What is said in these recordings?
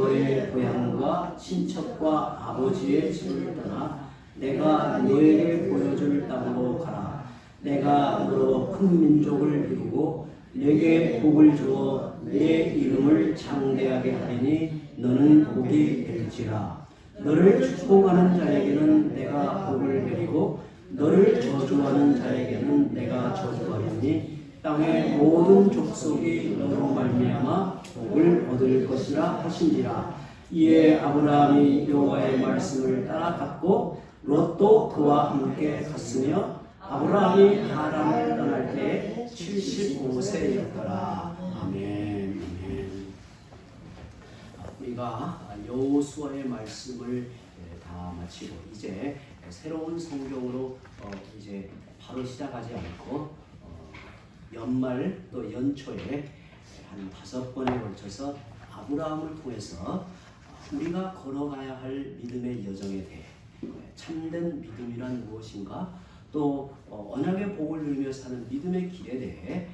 너의 고향과 친척과 아버지의 집을 떠나 내가 너에게 보여줄 땅으로 가라. 내가 너로 큰 민족을 이루고 내게 복을 주어 내 이름을 장대하게 하리니 너는 복이 될지라. 너를 축복하는 자에게는 내가 복을 내리고 너를 저주하는 자에게는 내가 저주하리니 땅의 모든 족속이 너로 말미암아 복을 얻을 것이라 하신지라. 이에 아브라함이 여호와의 말씀을 따라갔고 롯도 그와 함께 갔으며 아브라함이 하란을 떠날 때 75세였더라. 아멘. 우리가 여호수아의 말씀을 다 마치고 이제 새로운 성경으로 이제 바로 시작하지 않고 연말 또 연초에 한 5번에 걸쳐서 아브라함을 통해서 우리가 걸어가야 할 믿음의 여정에 대해 참된 믿음이란 무엇인가 또 언약의 복을 누리며 사는 믿음의 길에 대해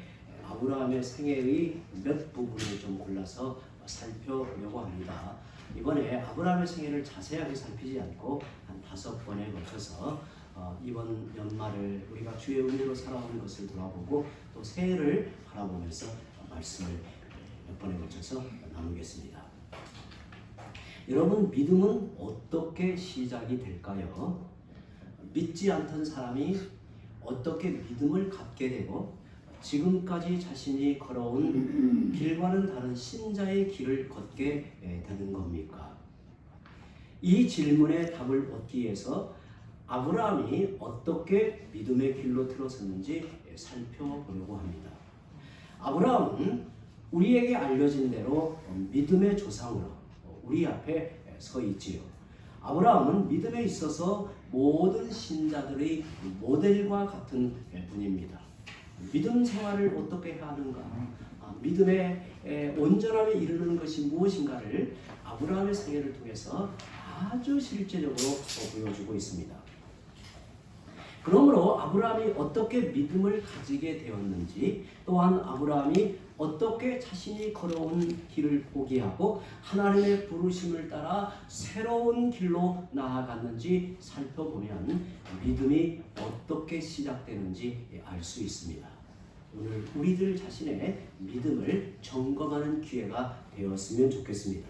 아브라함의 생애의 몇 부분을 좀 골라서 살펴보려고 합니다. 이번에 아브라함의 생애를 자세하게 살피지 않고 한 5번에 걸쳐서 이번 연말을 우리가 주의 은혜로 살아오는 것을 돌아보고 또 새해를 바라보면서 말씀을 몇 번에 걸쳐서 나누겠습니다. 여러분, 믿음은 어떻게 시작이 될까요? 믿지 않던 사람이 어떻게 믿음을 갖게 되고 지금까지 자신이 걸어온 길과는 다른 신자의 길을 걷게 되는 겁니까? 이 질문에 답을 얻기 위해서 아브라함이 어떻게 믿음의 길로 들어섰는지 살펴보려고 합니다. 아브라함은 우리에게 알려진 대로 믿음의 조상으로 우리 앞에 서 있지요. 아브라함은 믿음에 있어서 모든 신자들의 모델과 같은 분입니다. 믿음 생활을 어떻게 해야 하는가? 믿음의 온전함에 이르는 것이 무엇인가를 아브라함의 생애를 통해서 아주 실제적으로 보여주고 있습니다. 그러므로 아브라함이 어떻게 믿음을 가지게 되었는지 또한 아브라함이 어떻게 자신이 걸어온 길을 포기하고 하나님의 부르심을 따라 새로운 길로 나아갔는지 살펴보면 믿음이 어떻게 시작되는지 알 수 있습니다. 오늘 우리들 자신의 믿음을 점검하는 기회가 되었으면 좋겠습니다.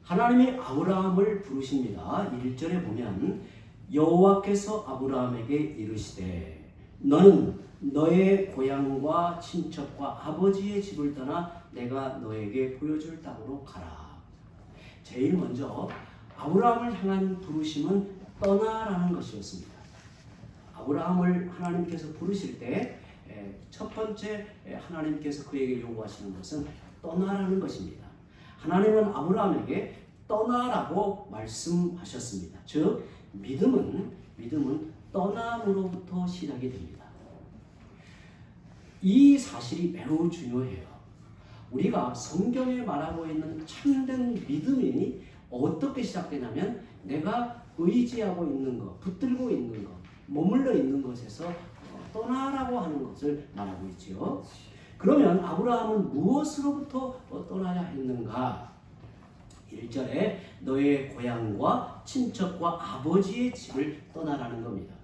하나님이 아브라함을 부르십니다. 1절에 보면 여호와께서 아브라함에게 이르시되 너는 너의 고향과 친척과 아버지의 집을 떠나 내가 너에게 보여줄 땅으로 가라. 제일 먼저 아브라함을 향한 부르심은 떠나라는 것이었습니다. 아브라함을 하나님께서 부르실 때 첫 번째 하나님께서 그에게 요구하시는 것은 떠나라는 것입니다. 하나님은 아브라함에게 떠나라고 말씀하셨습니다. 즉 믿음은 떠남으로부터 시작이 됩니다. 이 사실이 매우 중요해요. 우리가 성경에 말하고 있는 참된 믿음이 어떻게 시작되냐면 내가 의지하고 있는 것, 붙들고 있는 것, 머물러 있는 것에서 떠나라고 하는 것을 말하고 있지요. 그러면 아브라함은 무엇으로부터 떠나야 했는가? 1절에 너의 고향과 친척과 아버지의 집을 떠나라는 겁니다.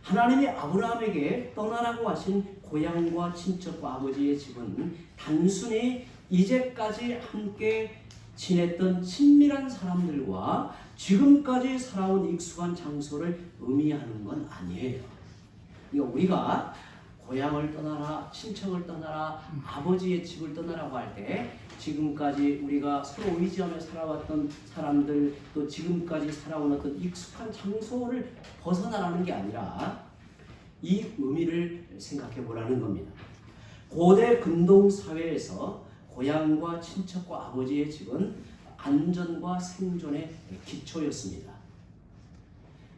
하나님이 아브라함에게 떠나라고 하신 고향과 친척과 아버지의 집은 단순히 이제까지 함께 지냈던 친밀한 사람들과 지금까지 살아온 익숙한 장소를 의미하는 건 아니에요. 우리가 고향을 떠나라, 친척을 떠나라, 아버지의 집을 떠나라고 할 때 지금까지 우리가 서로 의지하며 살아왔던 사람들 또 지금까지 살아온 어떤 익숙한 장소를 벗어나라는 게 아니라 이 의미를 생각해 보라는 겁니다. 고대 근동 사회에서 고향과 친척과 아버지의 집은 안전과 생존의 기초였습니다.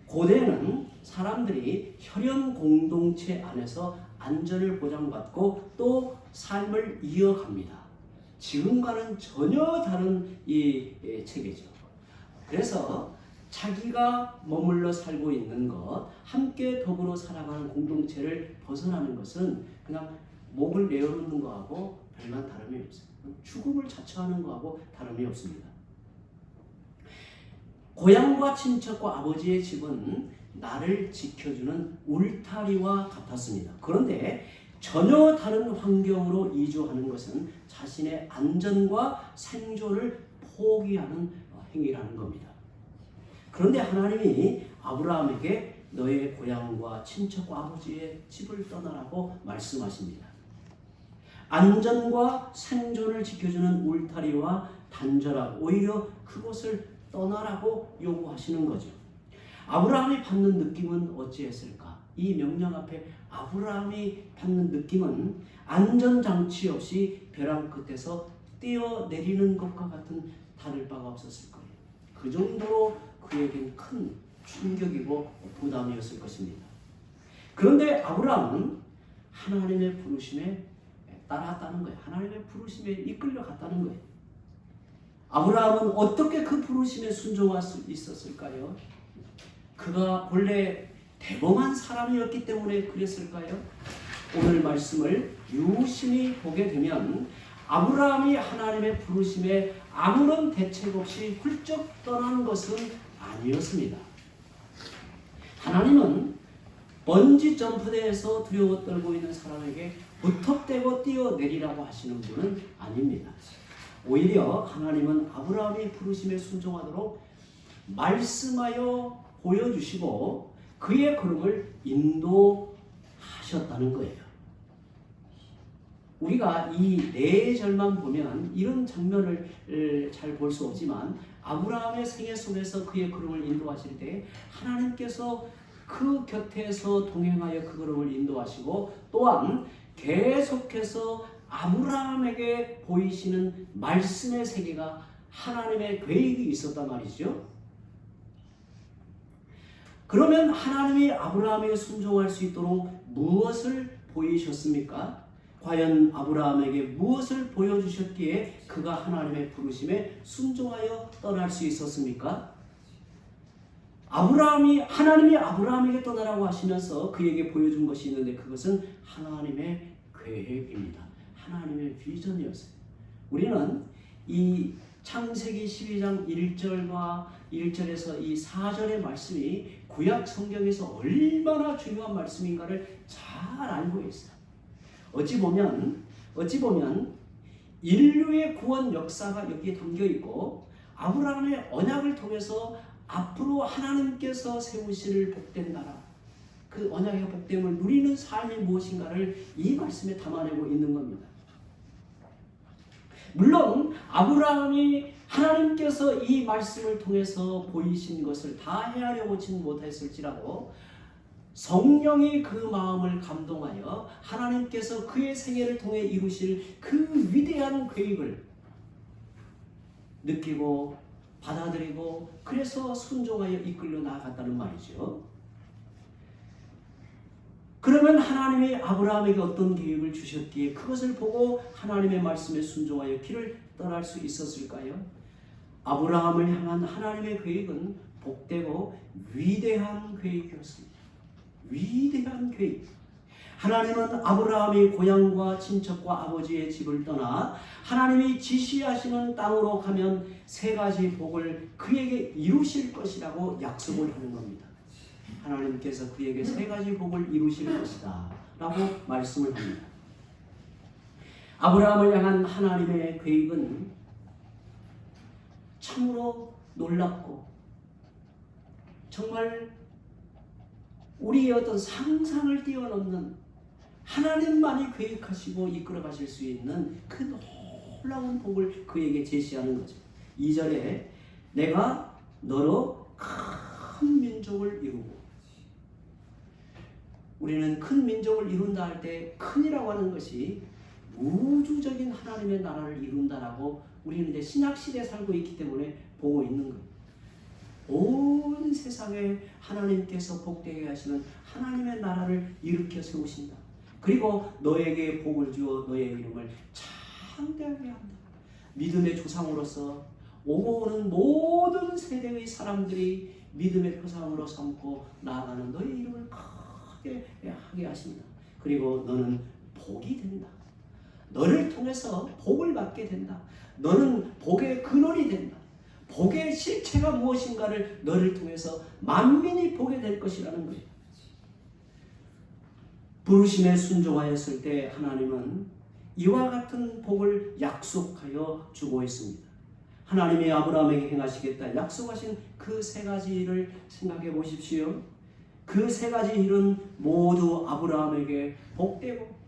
고대는 사람들이 혈연 공동체 안에서 안전을 보장받고 또 삶을 이어갑니다. 지금과는 전혀 다른 이 체계죠. 그래서 자기가 머물러 살고 있는 것, 함께 더불어 살아가는 공동체를 벗어나는 것은 그냥 목을 내어놓는 것하고 별반 다름이 없어요. 죽음을 자처하는 것하고 다름이 없습니다. 고향과 친척과 아버지의 집은 나를 지켜주는 울타리와 같았습니다. 그런데 전혀 다른 환경으로 이주하는 것은 자신의 안전과 생존을 포기하는 행위라는 겁니다. 그런데 하나님이 아브라함에게 너의 고향과 친척과 아버지의 집을 떠나라고 말씀하십니다. 안전과 생존을 지켜주는 울타리와 단절하고 오히려 그곳을 떠나라고 요구하시는 거죠. 아브라함이 받는 느낌은 어찌했을까? 이 명령 앞에 아브라함이 받는 느낌은 안전장치 없이 벼랑 끝에서 뛰어내리는 것과 같은 다를 바가 없었을 거예요. 그 정도로 그에겐 큰 충격이고 부담이었을 것입니다. 그런데 아브라함은 하나님의 부르심에 따라갔다는 거예요. 하나님의 부르심에 이끌려갔다는 거예요. 아브라함은 어떻게 그 부르심에 순종할 수 있었을까요? 그가 본래 대범한 사람이었기 때문에 그랬을까요? 오늘 말씀을 유심히 보게 되면 아브라함이 하나님의 부르심에 아무런 대책 없이 훌쩍 떠난 것은 아니었습니다. 하나님은 번지 점프대에서 두려워 떨고 있는 사람에게 무턱대고 뛰어내리라고 하시는 분은 아닙니다. 오히려 하나님은 아브라함이 부르심에 순종하도록 말씀하여 보여주시고 그의 걸음을 인도하셨다는 거예요. 우리가 이 네 절만 보면 이런 장면을 잘 볼 수 없지만 아브라함의 생애 속에서 그의 걸음을 인도하실 때 하나님께서 그 곁에서 동행하여 그 걸음을 인도하시고 또한 계속해서 아브라함에게 보이시는 말씀의 세계가 하나님의 계획이 있었단 말이죠. 그러면 하나님이 아브라함에게 순종할 수 있도록 무엇을 보이셨습니까? 과연 아브라함에게 무엇을 보여주셨기에 그가 하나님의 부르심에 순종하여 떠날 수 있었습니까? 하나님이 아브라함에게 떠나라고 하시면서 그에게 보여준 것이 있는데 그것은 하나님의 계획입니다. 하나님의 비전이었어요. 우리는 이 창세기 12장 1절에서 이 4절의 말씀이 구약 성경에서 얼마나 중요한 말씀인가를 잘 알고 있어요. 어찌 보면 인류의 구원 역사가 여기에 담겨 있고 아브라함의 언약을 통해서 앞으로 하나님께서 세우실 복된 나라, 그 언약의 복됨을 누리는 삶이 무엇인가를 이 말씀에 담아내고 있는 겁니다. 물론 아브라함이 하나님께서 이 말씀을 통해서 보이신 것을 다 헤아려 보지는 못했을지라도 성령이 그 마음을 감동하여 하나님께서 그의 생애를 통해 이루실 그 위대한 계획을 느끼고 받아들이고 그래서 순종하여 이끌려 나아갔다는 말이죠. 그러면 하나님이 아브라함에게 어떤 계획을 주셨기에 그것을 보고 하나님의 말씀에 순종하여 길을 떠날 수 있었을까요? 아브라함을 향한 하나님의 계획은 복되고 위대한 계획이었습니다. 위대한 계획. 하나님은 아브라함이 고향과 친척과 아버지의 집을 떠나 하나님이 지시하시는 땅으로 가면 세 가지 복을 그에게 이루실 것이라고 약속을 하는 겁니다. 하나님께서 그에게 세 가지 복을 이루실 것이다 라고 말씀을 합니다. 아브라함을 향한 하나님의 계획은 참으로 놀랍고 정말 우리의 어떤 상상을 뛰어넘는 하나님만이 계획하시고 이끌어 가실 수 있는 그 놀라운 복을 그에게 제시하는 거죠. 2절에 내가 너로 큰 민족을 이루고, 우리는 큰 민족을 이룬다 할 때 큰이라고 하는 것이 우주적인 하나님의 나라를 이룬다라고 우리는 이제 신약시대에 살고 있기 때문에 보고 있는 겁니다. 온 세상에 하나님께서 복되게 하시는 하나님의 나라를 일으켜 세우신다. 그리고 너에게 복을 주어 너의 이름을 창대하게 한다. 믿음의 조상으로서 오고 오는 모든 세대의 사람들이 믿음의 표상으로 삼고 나아가는 너의 이름을 크게 하게 하신다. 그리고 너는 복이 된다. 너를 통해서 복을 받게 된다. 너는 복의 근원이 된다. 복의 실체가 무엇인가를 너를 통해서 만민이 보게 될 것이라는 거예요. 부르심에 순종하였을 때 하나님은 이와 같은 복을 약속하여 주고 있습니다. 하나님이 아브라함에게 행하시겠다 약속하신 그 세 가지 일을 생각해 보십시오. 그 세 가지 일은 모두 아브라함에게 복되고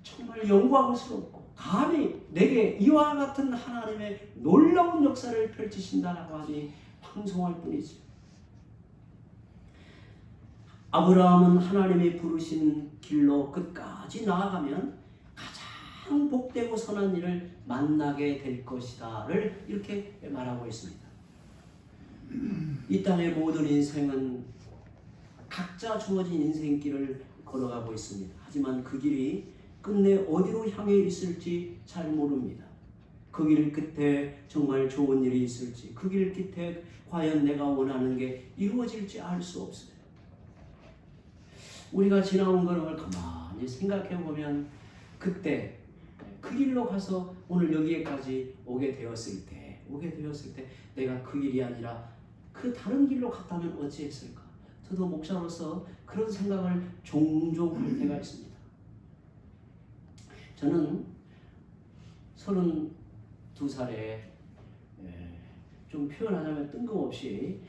정말 영광스럽고 감히 내게 이와 같은 하나님의 놀라운 역사를 펼치신다라고 하니 황송할 뿐이지. 아브라함은 하나님이 부르신 길로 끝까지 나아가면 가장 복되고 선한 일을 만나게 될 것이다를 이렇게 말하고 있습니다. 이 땅의 모든 인생은 각자 주어진 인생길을 걸어가고 있습니다. 하지만 그 길이 끝내 어디로 향해 있을지 잘 모릅니다. 그 길 끝에 정말 좋은 일이 있을지, 그 길 끝에 과연 내가 원하는 게 이루어질지 알 수 없어요. 우리가 지나온 걸음을 가만히 생각해 보면 그때 그 길로 가서 오늘 여기에까지 오게 되었을 때 내가 그 길이 아니라 그 다른 길로 갔다면 어찌했을까? 저도 목사로서 그런 생각을 종종 할 때가 있습니다. 저는 32살에 좀 표현하자면 뜬금없이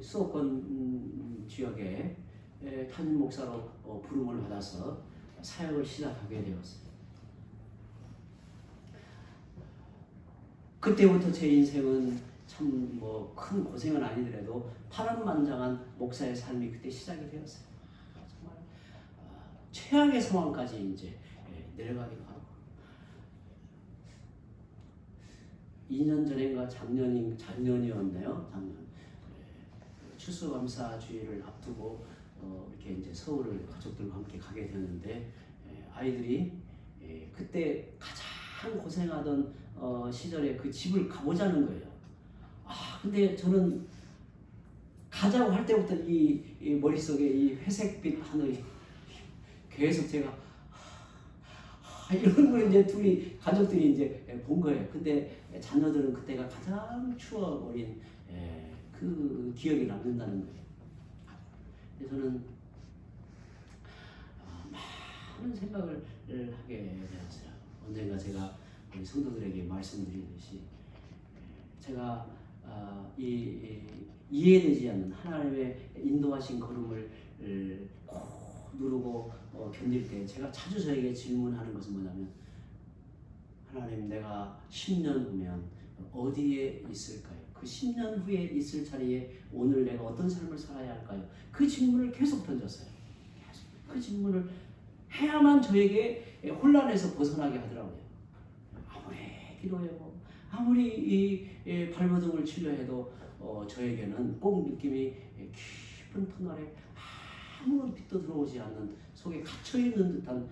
수도권 지역에 담임 목사로 부름을 받아서 사역을 시작하게 되었어요. 그때부터 제 인생은 참 뭐 큰 고생은 아니더라도 파란만장한 목사의 삶이 그때 시작이 되었어요. 정말 최악의 상황까지 이제 내려가기도 하고 2년 전인가 작년이었나요? 작년 추수감사 주일을 앞두고 이렇게 이제 서울을 가족들과 함께 가게 되었는데 아이들이 그때 가장 고생하던 시절에 그 집을 가보자는 거예요. 근데 저는 가자고 할 때부터 이 머릿속에 이 회색빛 하늘이 계속 제가 이런 걸 이제 둘이 가족들이 이제 본 거예요. 근데 자녀들은 그때가 가장 추워버린 그 기억이 남는다는 거예요. 저는 많은 생각을 하게 되었어요. 언젠가 제가 우리 성도들에게 말씀드리듯이 제가 이해되지 않는 하나님의 인도하신 걸음을 꼭 누르고 견딜 때 제가 자주 저에게 질문하는 것은 뭐냐면 하나님 내가 10년 후면 어디에 있을까요? 그 10년 후에 있을 자리에 오늘 내가 어떤 삶을 살아야 할까요? 그 질문을 계속 던졌어요. 그 질문을 해야만 저에게 혼란에서 벗어나게 하더라고요. 아무리 기도해도 아무리 이 발버둥을 치려 해도 저에게는 꼭 느낌이 깊은 터널에 아무런 빛도 들어오지 않는 속에 갇혀있는 듯한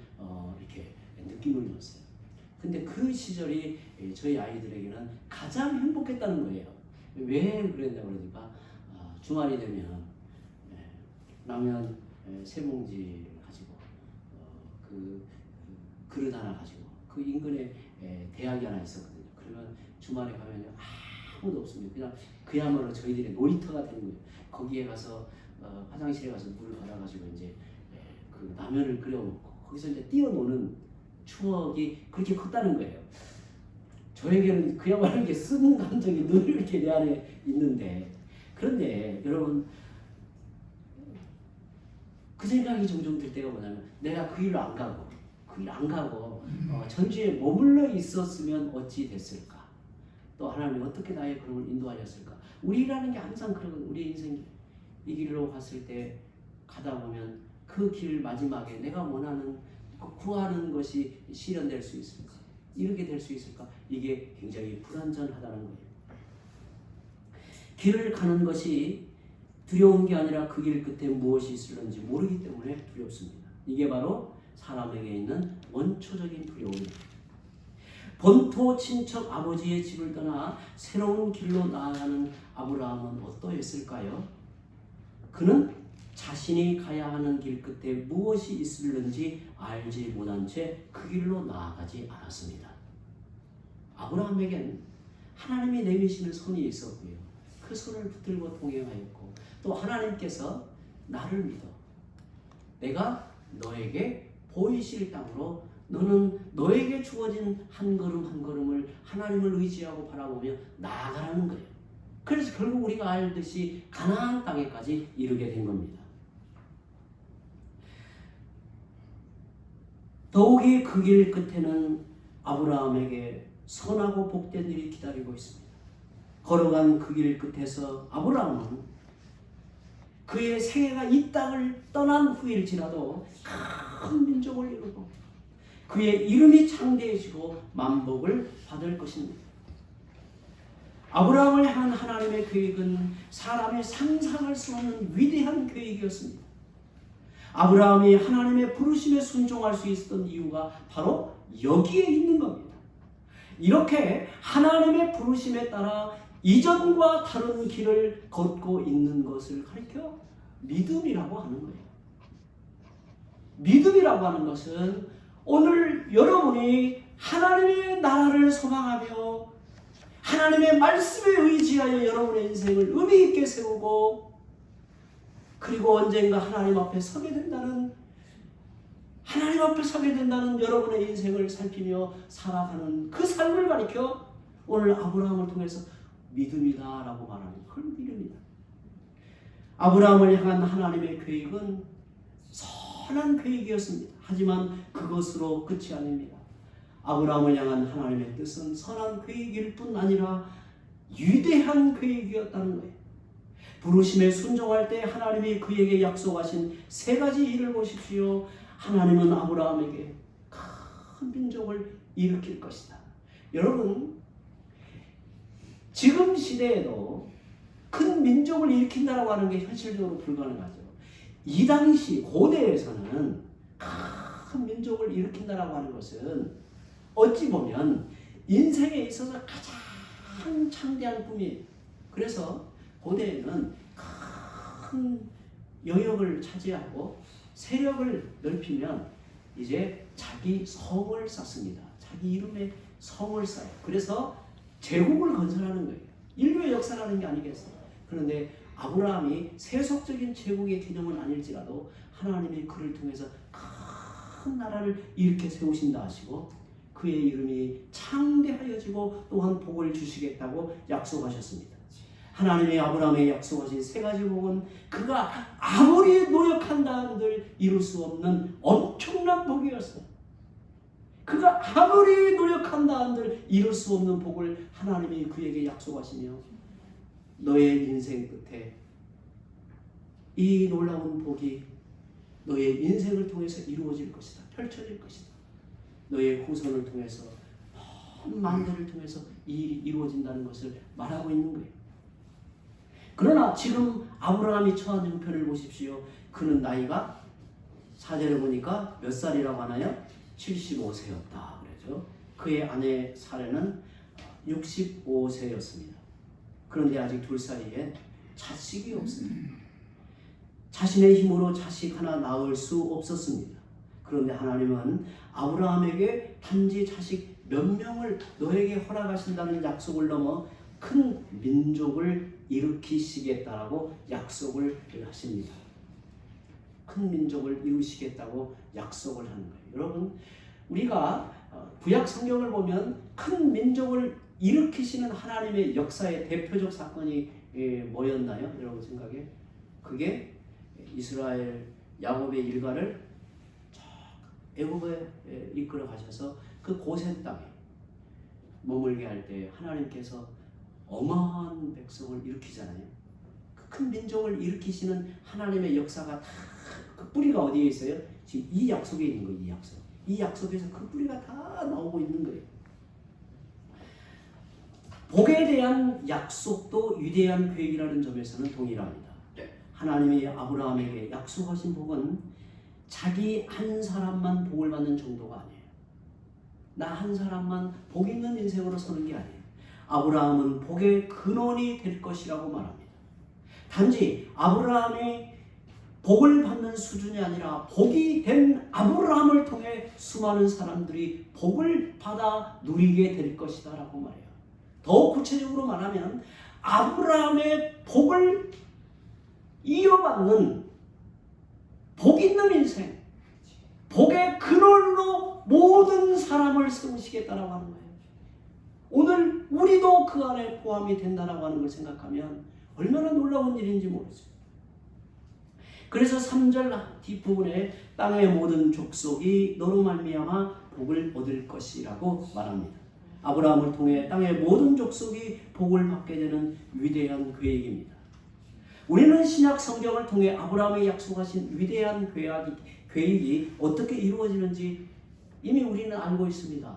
이렇게 느낌을 줬어요. 근데 그 시절이 저희 아이들에게는 가장 행복했다는 거예요. 왜 그랬냐 그러니까 주말이 되면 라면 세 봉지 가지고 그 그릇 하나 가지고 그 인근에 대학이 하나 있었거든요. 그러면 주말에 가면요 아무도 없습니다. 그냥 그야말로 저희들의 놀이터가 되는 거예요. 거기에 가서 화장실에 가서 물을 받아가지고 이제 그 라면을 끓여 먹고 거기서 이제 뛰어노는 추억이 그렇게 컸다는 거예요. 저에게는 그야말로 이렇게 쓴 감정이 늘 이렇게 내 안에 있는데 그런데 여러분 그 생각이 종종 들 때가 뭐냐면 내가 그 일을 안 가고 전주에 머물러 있었으면 어찌 됐을까? 또 하나님이 어떻게 나의 걸음을 인도하셨을까? 우리라는 게 항상 그런 우리 인생 이 길로 갔을 때 가다 보면 그 길 마지막에 내가 원하는 구하는 것이 실현될 수 있을까? 이렇게 될 수 있을까? 이게 굉장히 불안전하다는 거예요. 길을 가는 것이 두려운 게 아니라 그 길 끝에 무엇이 있을는지 모르기 때문에 두렵습니다. 이게 바로 사람에게 있는 원초적인 두려움입니다. 본토 친척 아버지의 집을 떠나 새로운 길로 나아가는 아브라함은 어떠했을까요? 그는 자신이 가야 하는 길 끝에 무엇이 있을는지 알지 못한 채 그 길로 나아가지 않았습니다. 아브라함에겐 하나님이 내미시는 손이 있었고요. 그 손을 붙들고 동행하였고 또 하나님께서 나를 믿어. 내가 너에게 보이실 땅으로 너는 너에게 주어진 한 걸음 한 걸음을 하나님을 의지하고 바라보며 나아가라는 거예요. 그래서 결국 우리가 알듯이 가나안 땅에까지 이르게 된 겁니다. 더욱이 그 길 끝에는 아브라함에게 선하고 복된 일이 기다리고 있습니다. 걸어간 그 길 끝에서 아브라함은 그의 생애가 이 땅을 떠난 후일지라도 큰 민족을 이루고 그의 이름이 창대해지고 만복을 받을 것입니다. 아브라함을 향한 하나님의 계획은 사람의 상상할 수 없는 위대한 계획이었습니다. 아브라함이 하나님의 부르심에 순종할 수 있었던 이유가 바로 여기에 있는 겁니다. 이렇게 하나님의 부르심에 따라 이전과 다른 길을 걷고 있는 것을 가리켜 믿음이라고 하는 거예요. 믿음이라고 하는 것은 오늘 여러분이 하나님의 나라를 소망하며 하나님의 말씀에 의지하여 여러분의 인생을 의미 있게 세우고 그리고 언젠가 하나님 앞에 서게 된다는 여러분의 인생을 살피며 살아가는 그 삶을 가리켜 오늘 아브라함을 통해서 믿음이다라고 말하는 그런 믿음이다. 아브라함을 향한 하나님의 계획은 선한 계획이었습니다. 하지만 그것으로 끝이 아닙니다. 아브라함을 향한 하나님의 뜻은 선한 계획일 뿐 아니라 위대한 계획이었다는 거예요. 부르심에 순종할 때 하나님이 그에게 약속하신 세 가지 일을 보십시오. 하나님은 아브라함에게 큰 민족을 일으킬 것이다. 여러분, 지금 시대에도 큰 민족을 일으킨다고 하는 게 현실적으로 불가능하죠. 이 당시 고대에서는 큰 민족을 일으킨다고 하는 것은 어찌 보면 인생에 있어서 가장 창대한 꿈이에요. 그래서 고대에는 큰 영역을 차지하고 세력을 넓히면 이제 자기 성을 쌓습니다. 자기 이름에 성을 쌓아요. 그래서 제국을 건설하는 거예요. 인류의 역사라는 게 아니겠어요. 그런데 아브라함이 세속적인 제국의 개념은 아닐지라도 하나님이 그를 통해서 큰 나라를 일으켜 세우신다 하시고 그의 이름이 창대하여지고 또한 복을 주시겠다고 약속하셨습니다. 하나님이 아브라함에 약속하신 세 가지 복은 그가 아무리 노력한다 한들 이룰 수 없는 엄청난 복이었어요. 그가 아무리 노력한다 한들 이룰 수 없는 복을 하나님이 그에게 약속하시며 너의 인생 끝에 이 놀라운 복이 너의 인생을 통해서 이루어질 것이다. 펼쳐질 것이다. 너의 후손을 통해서 먼 만대를 통해서 이 일이 이루어진다는 것을 말하고 있는 거예요. 그러나 지금 아브라함이 처한 형편을 보십시오. 그는 나이가 4절에 보니까 몇 살이라고 하나요? 75세였다 그러죠. 그의 아내 사례는 65세였습니다. 그런데 아직 둘 사이에 자식이 없습니다. 자신의 힘으로 자식 하나 낳을 수 없었습니다. 그런데 하나님은 아브라함에게 단지 자식 몇 명을 너에게 허락하신다는 약속을 넘어 큰 민족을 일으키시겠다라고 약속을 하십니다. 큰 민족을 이루시겠다고 약속을 하는 거예요. 여러분, 우리가 구약 성경을 보면 큰 민족을 일으키시는 하나님의 역사의 대표적 사건이 뭐였나요? 여러분 생각에? 그게 이스라엘 야곱의 일가를 애굽에 이끌어 가셔서 그 고센 땅에 머물게 할 때 하나님께서 어마어마한 백성을 일으키잖아요. 그 큰 민족을 일으키시는 하나님의 역사가 다 그 뿌리가 어디에 있어요? 지금 이 약속에 있는 거예요. 이 약속. 이 약속에서 그 뿌리가 다 나오고 있는 거예요. 복에 대한 약속도 위대한 계획이라는 점에서는 동일합니다. 하나님이 아브라함에게 약속하신 복은 자기 한 사람만 복을 받는 정도가 아니에요. 나 한 사람만 복 있는 인생으로 서는 게 아니에요. 아브라함은 복의 근원이 될 것이라고 말합니다. 단지 아브라함이 복을 받는 수준이 아니라 복이 된 아브라함을 통해 수많은 사람들이 복을 받아 누리게 될 것이다 라고 말해요. 더 구체적으로 말하면 아브라함의 복을 이어받는 복 있는 인생, 복의 근원으로 모든 사람을 세우시겠다라고 하는 거예요. 오늘 우리도 그 안에 포함이 된다라고 하는 걸 생각하면 얼마나 놀라운 일인지 모르죠. 그래서 3절 뒷부분에 땅의 모든 족속이 너로 말미암아 복을 얻을 것이라고 말합니다. 아브라함을 통해 땅의 모든 족속이 복을 받게 되는 위대한 계획입니다. 우리는 신약 성경을 통해 아브라함이 약속하신 위대한 계획이 어떻게 이루어지는지 이미 우리는 알고 있습니다.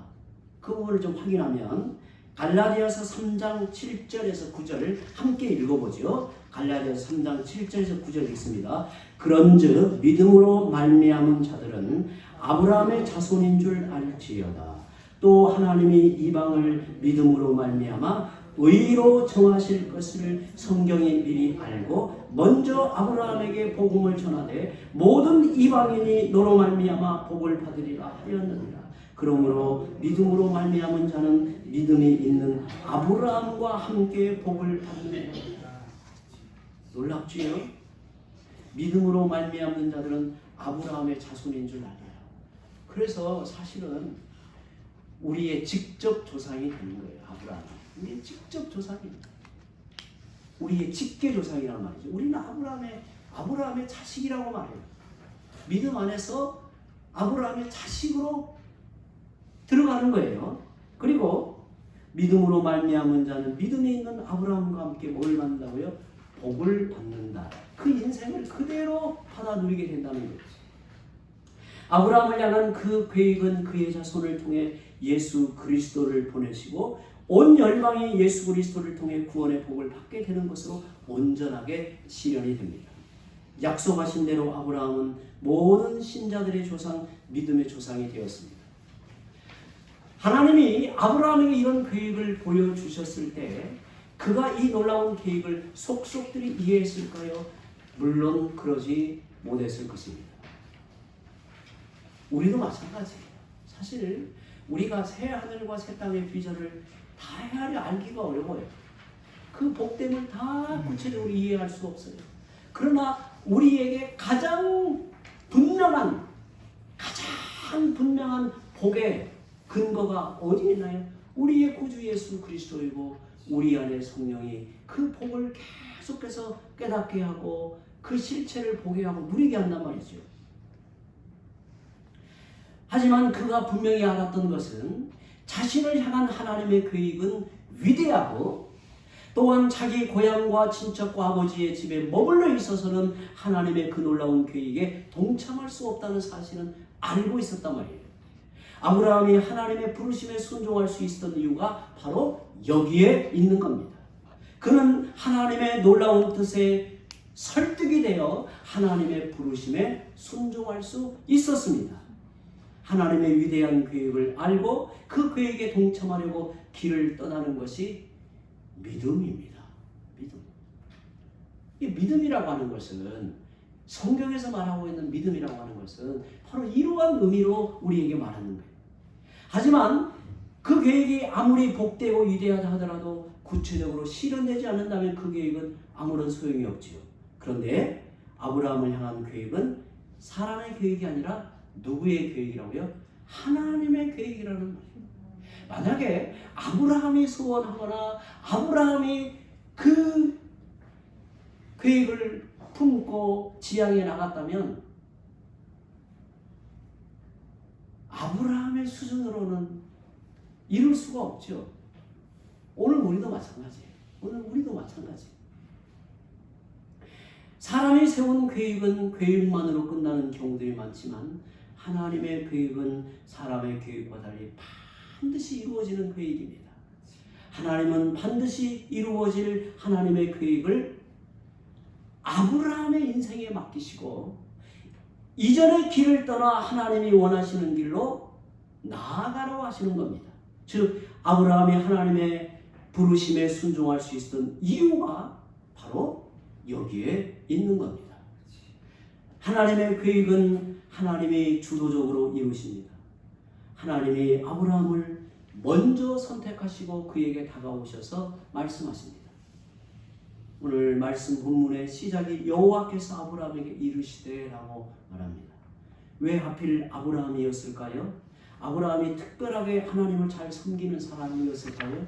그 부분을 좀 확인하면 갈라디아서 3장 7절에서 9절 함께 읽어보죠. 갈라디아서 3장 7절에서 9절 읽습니다. 그런즉 믿음으로 말미암은 자들은 아브라함의 자손인 줄 알지어다. 또 하나님이 이방을 믿음으로 말미암아 의로 정하실 것을 성경이 미리 알고 먼저 아브라함에게 복음을 전하되 모든 이방인이 너로 말미암아 복을 받으리라 하였느니라. 그러므로 믿음으로 말미암은 자는 믿음이 있는 아브라함과 함께 복을 받느니라. 놀랍지요? 믿음으로 말미암는 자들은 아브라함의 자손인 줄 알아요. 그래서 사실은 우리의 직접 조상이 되는 거예요. 아브라함. 우리의 직접 조상입니다. 우리의 직계 조상이란 말이죠. 우리는 아브라함의 자식이라고 말해요. 믿음 안에서 아브라함의 자식으로 들어가는 거예요. 그리고 믿음으로 말미암은 자는 믿음이 있는 아브라함과 함께 뭘 받는다고요? 복을 받는다. 그 인생을 그대로 받아 누리게 된다는 거죠. 아브라함을 향한 그 계획은 그의 자손을 통해 예수 그리스도를 보내시고 온 열방이 예수 그리스도를 통해 구원의 복을 받게 되는 것으로 온전하게 실현이 됩니다. 약속하신 대로 아브라함은 모든 신자들의 조상, 믿음의 조상이 되었습니다. 하나님이 아브라함에게 이런 계획을 보여주셨을 때 그가 이 놀라운 계획을 속속들이 이해했을까요? 물론 그러지 못했을 것입니다. 우리도 마찬가지예요. 사실 우리가 새 하늘과 새 땅의 비전을 다 헤아려 알기가 어려워요. 그 복됨을 다 구체적으로 이해할 수 없어요. 그러나 우리에게 가장 분명한 복의 근거가 어디에 있나요? 우리의 구주 예수 그리스도이고 우리 안에 성령이 그 복을 계속해서 깨닫게 하고 그 실체를 보게 하고 누리게 한단 말이죠. 하지만 그가 분명히 알았던 것은 자신을 향한 하나님의 계획은 위대하고 또한 자기 고향과 친척과 아버지의 집에 머물러 있어서는 하나님의 그 놀라운 계획에 동참할 수 없다는 사실은 알고 있었단 말이에요. 아브라함이 하나님의 부르심에 순종할 수 있었던 이유가 바로 여기에 있는 겁니다. 그는 하나님의 놀라운 뜻에 설득이 되어 하나님의 부르심에 순종할 수 있었습니다. 하나님의 위대한 계획을 알고 그 계획에 동참하려고 길을 떠나는 것이 믿음입니다. 믿음. 이 믿음이라고 하는 것은 성경에서 말하고 있는 믿음이라고 하는 것은 바로 이러한 의미로 우리에게 말하는 거예요. 하지만 그 계획이 아무리 복되고 위대하다 하더라도 구체적으로 실현되지 않는다면 그 계획은 아무런 소용이 없지요. 그런데 아브라함을 향한 계획은 사람의 계획이 아니라 누구의 계획이라고요? 하나님의 계획이라는 말이에요. 만약에 아브라함이 소원하거나 아브라함이 그 계획을 품고 지향해 나갔다면 아브라함의 수준으로는 이룰 수가 없죠. 오늘 우리도 마찬가지예요. 사람이 세운 계획은 계획만으로 끝나는 경우들이 많지만 하나님의 계획은 사람의 계획과 달리 반드시 이루어지는 계획입니다. 하나님은 반드시 이루어질 하나님의 계획을 아브라함의 인생에 맡기시고 이전의 길을 떠나 하나님이 원하시는 길로 나아가라고 하시는 겁니다. 즉 아브라함이 하나님의 부르심에 순종할 수 있었던 이유가 바로 여기에 있는 겁니다. 하나님의 계획은 하나님이 주도적으로 이루십니다. 하나님이 아브라함을 먼저 선택하시고 그에게 다가오셔서 말씀하십니다. 오늘 말씀 본문의 시작이 여호와께서 아브라함에게 이르시되라고 말합니다. 왜 하필 아브라함이었을까요? 아브라함이 특별하게 하나님을 잘 섬기는 사람이었을까요?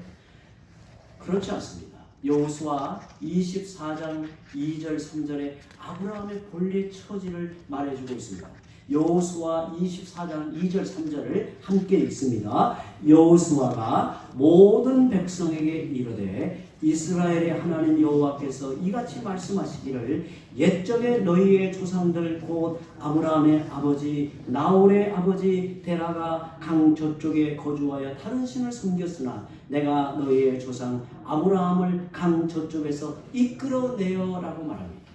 그렇지 않습니다. 여호수아 24장 2절 3절에 아브라함의 본래 처지를 말해주고 있습니다. 여호수아 24장 2절 3절을 함께 읽습니다. 여호수아가 모든 백성에게 이르되 이스라엘의 하나님 여호와께서 이같이 말씀하시기를 옛적에 너희의 조상들 곧 아브라함의 아버지 나홀의 아버지 데라가 강 저쪽에 거주하여 다른 신을 섬겼으나 내가 너희의 조상 아브라함을 강 저쪽에서 이끌어내어라고 말합니다.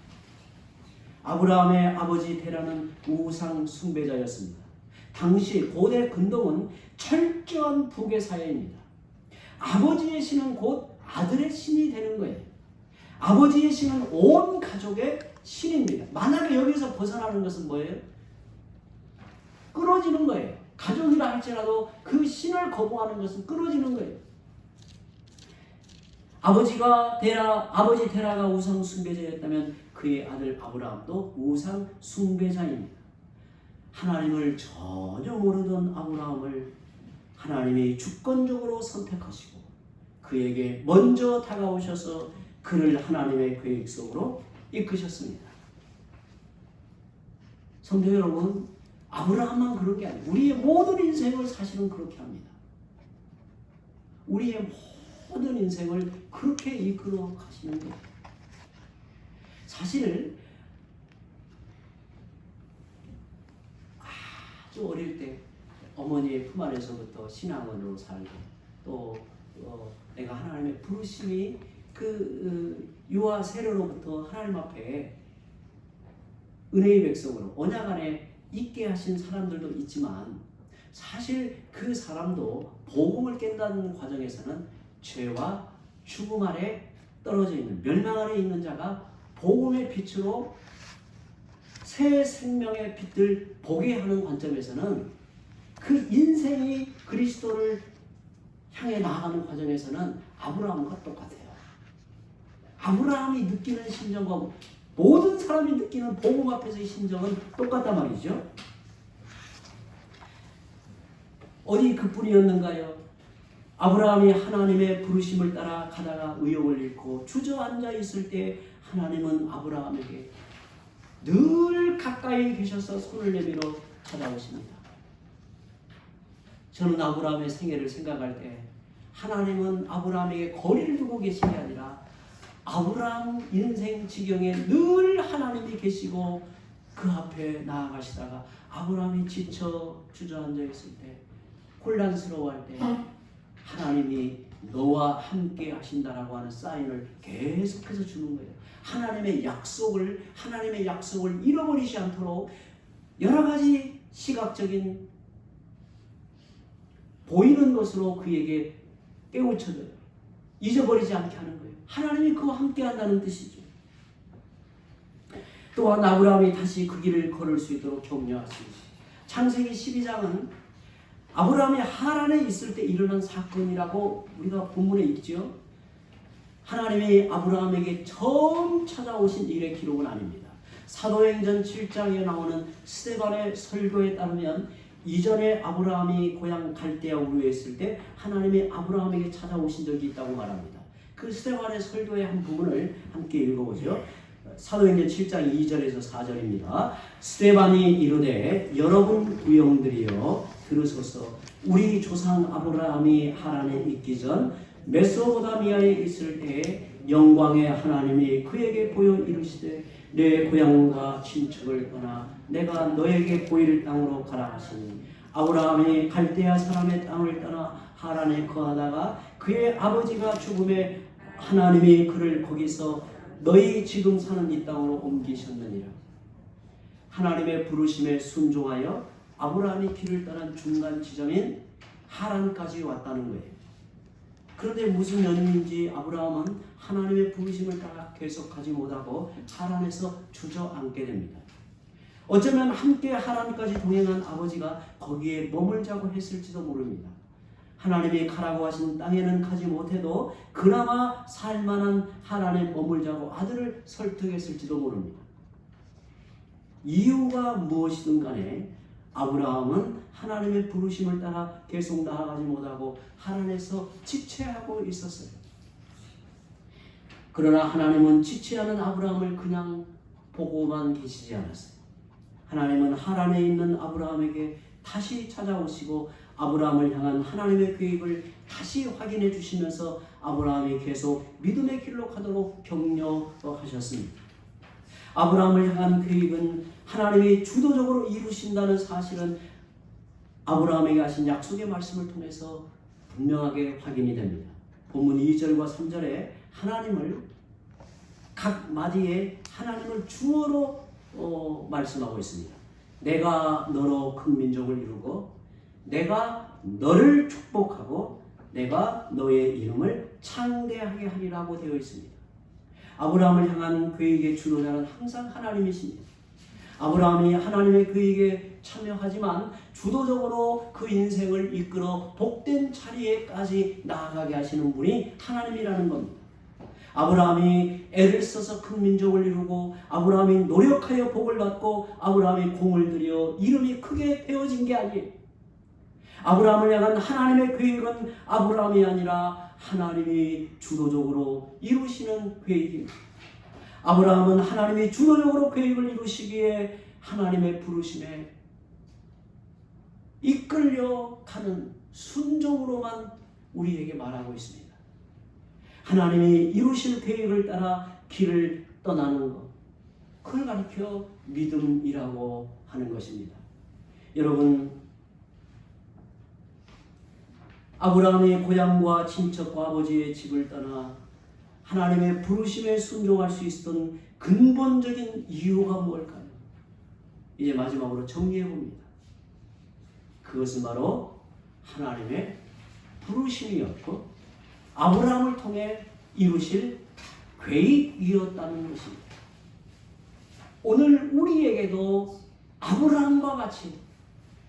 아브라함의 아버지 데라는 우상 숭배자였습니다. 당시 고대 근동은 철저한 부계 사회입니다. 아버지의 신은 곧 아들의 신이 되는 거예요. 아버지의 신은 온 가족의 신입니다. 만약에 여기서 벗어나는 것은 뭐예요? 끊어지는 거예요. 가족이라 할지라도 그 신을 거부하는 것은 끊어지는 거예요. 아버지 데라가 우상 숭배자였다면 그의 아들 아브라함도 우상 숭배자입니다. 하나님을 전혀 모르던 아브라함을 하나님이 주권적으로 선택하시고 그에게 먼저 다가오셔서 그를 하나님의 계획 속으로 이끄셨습니다. 성도 여러분, 아브라함만 그런 게 아니에요. 우리의 모든 인생을 사실은 그렇게 합니다. 우리의 모든 인생을 그렇게 이끌어 가시는 거예요. 사실 아주 어릴 때 어머니의 품 안에서부터 신앙원으로 살고 또 내가 하나님의 부르심이 유아 세례로부터 하나님 앞에 은혜의 백성으로 언약 안에 있게 하신 사람들도 있지만 사실 그 사람도 복음을 깬다는 과정에서는 죄와 죽음 아래 떨어져 있는 멸망 아래 있는 자가 복음의 빛으로 새 생명의 빛을 보게 하는 관점에서는 그 인생이 그리스도를 향해 나아가는 과정에서는 아브라함과 똑같아요. 아브라함이 느끼는 심정과 모든 사람이 느끼는 복음 앞에서의 심정은 똑같단 말이죠. 어디 그뿐이었는가요? 아브라함이 하나님의 부르심을 따라 가다가 의욕을 잃고 주저앉아 있을 때 하나님은 아브라함에게 늘 가까이 계셔서 손을 내밀어 찾아오십니다. 저는 아브라함의 생애를 생각할 때 하나님은 아브라함에게 거리를 두고 계신 게 아니라 아브라함 인생 지경에 늘 하나님이 계시고 그 앞에 나아가시다가 아브라함이 지쳐 주저앉아 있을 때 혼란스러워할 때 하나님이 너와 함께 하신다라고 하는 사인을 계속해서 주는 거예요. 하나님의 약속을 잃어버리지 않도록 여러 가지 시각적인 보이는 것으로 그에게 깨우쳐줘요. 잊어버리지 않게 하는 거예요. 하나님이 그와 함께 한다는 뜻이죠. 또한 아브라함이 다시 그 길을 걸을 수 있도록 격려하십니다. 창세기 12장은 아브라함이 하란에 있을 때 일어난 사건이라고 우리가 본문에 읽죠. 하나님이 아브라함에게 처음 찾아오신 일의 기록은 아닙니다. 사도행전 7장에 나오는 스데반의 설교에 따르면 이전에 아브라함이 고향 갈대아 우르에 있을 때 하나님이 아브라함에게 찾아오신 적이 있다고 말합니다. 그 스데반의 설교의 한 부분을 함께 읽어보죠. 사도행전 7장 2절에서 4절입니다. 스데반이 이르되 여러분 부영들이여 들으소서. 우리 조상 아브라함이 하란에 있기 전 메소포타미아에 있을 때에 영광의 하나님이 그에게 보여 이르시되 내 고향과 친척을 떠나 내가 너에게 보일 땅으로 가라 하시니 아브라함이 갈대아 사람의 땅을 떠나 하란에 거하다가 그의 아버지가 죽음에 하나님이 그를 거기서 너희 지금 사는 이 땅으로 옮기셨느니라. 하나님의 부르심에 순종하여 아브라함이 길을 떠난 중간 지점인 하란까지 왔다는 거예요. 그런데 무슨 연유인지 아브라함은 하나님의 부르심을 따라 계속하지 못하고 하란에서 주저앉게 됩니다. 어쩌면 함께 하란까지 동행한 아버지가 거기에 머물자고 했을지도 모릅니다. 하나님이 가라고 하신 땅에는 가지 못해도 그나마 살만한 하란에 머물자고 아들을 설득했을지도 모릅니다. 이유가 무엇이든 간에 아브라함은 하나님의 부르심을 따라 계속 나아가지 못하고 하란에서 지체하고 있었어요. 그러나 하나님은 지체하는 아브라함을 그냥 보고만 계시지 않았어요. 하나님은 하란에 있는 아브라함에게 다시 찾아오시고 아브라함을 향한 하나님의 계획을 다시 확인해 주시면서 아브라함이 계속 믿음의 길로 가도록 격려하셨습니다. 아브라함을 향한 계획은 하나님이 주도적으로 이루신다는 사실은 아브라함에게 하신 약속의 말씀을 통해서 분명하게 확인이 됩니다. 본문 2절과 3절에 하나님을 각 마디에 하나님을 주어로 말씀하고 있습니다. 내가 너로 큰 민족을 이루고 내가 너를 축복하고 내가 너의 이름을 창대하게 하리라고 되어 있습니다. 아브라함을 향한 계획의 주도자는 항상 하나님이십니다. 아브라함이 하나님의 계획에 참여하지만 주도적으로 그 인생을 이끌어 복된 자리에까지 나아가게 하시는 분이 하나님이라는 겁니다. 아브라함이 애를 써서 큰 민족을 이루고 아브라함이 노력하여 복을 받고 아브라함이 공을 들여 이름이 크게 되어진 게 아니에요. 아브라함을 향한 하나님의 계획은 아브라함이 아니라 하나님이 주도적으로 이루시는 계획입니다. 아브라함은 하나님이 주도적으로 계획을 이루시기에 하나님의 부르심에 이끌려 가는 순종으로만 우리에게 말하고 있습니다. 하나님이 이루실 계획을 따라 길을 떠나는 것, 그걸 가리켜 믿음이라고 하는 것입니다. 여러분, 아브라함의 고향과 친척과 아버지의 집을 떠나 하나님의 부르심에 순종할 수 있었던 근본적인 이유가 무엇일까요? 이제 마지막으로 정리해 봅니다. 그것은 바로 하나님의 부르심이었고 아브라함을 통해 이루실 계획이었다는 것입니다. 오늘 우리에게도 아브라함과 같이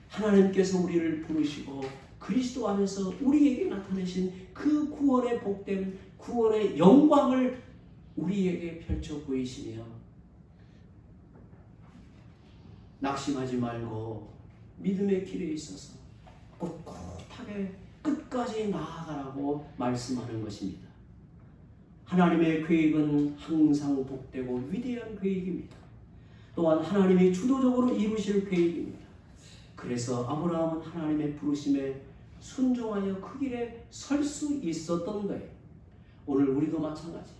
하나님께서 우리를 부르시고 그리스도 안에서 우리에게 나타내신 그 구원의 복됨, 구원의 영광을 우리에게 펼쳐 보이시며 낙심하지 말고 믿음의 길에 있어서 꿋꿋하게 끝까지 나아가라고 말씀하는 것입니다. 하나님의 계획은 항상 복되고 위대한 계획입니다. 또한 하나님이 주도적으로 이루실 계획입니다. 그래서 아브라함은 하나님의 부르심에 순종하여 그 길에 설 수 있었던 거예요. 오늘 우리도 마찬가지예요.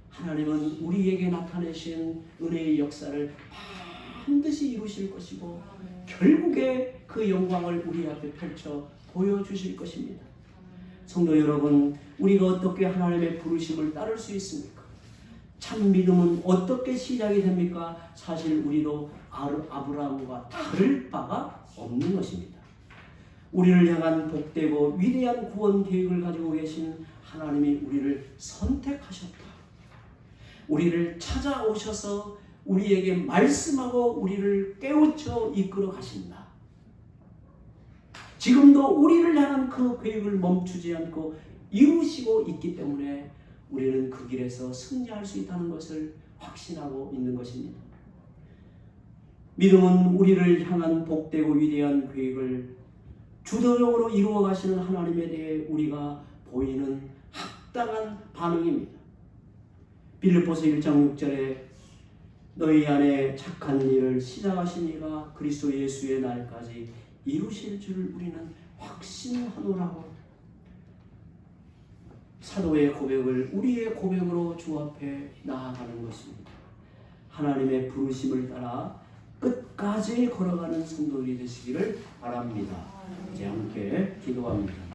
하나님은 우리에게 나타내신 은혜의 역사를 반드시 이루실 것이고 결국에 그 영광을 우리 앞에 펼쳐 보여주실 것입니다. 성도 여러분, 우리가 어떻게 하나님의 부르심을 따를 수 있습니까? 참 믿음은 어떻게 시작이 됩니까? 사실 우리도 아브라함과 다를 바가 없는 것입니다. 우리를 향한 복되고 위대한 구원 계획을 가지고 계신 하나님이 우리를 선택하셨다. 우리를 찾아오셔서 우리에게 말씀하고 우리를 깨우쳐 이끌어 가신다. 지금도 우리를 향한 그 계획을 멈추지 않고 이루시고 있기 때문에 우리는 그 길에서 승리할 수 있다는 것을 확신하고 있는 것입니다. 믿음은 우리를 향한 복되고 위대한 계획을 주도적으로 이루어 가시는 하나님에 대해 우리가 보이는 합당한 반응입니다. 빌립보서 1장 6절에 너희 안에 착한 일을 시작하신 이가 그리스도 예수의 날까지 이루실 줄을 우리는 확신하노라고 사도의 고백을 우리의 고백으로 주 앞에 나아가는 것입니다. 하나님의 부르심을 따라 끝까지 걸어가는 성도들이 되시기를 바랍니다. 이제 함께 기도합니다.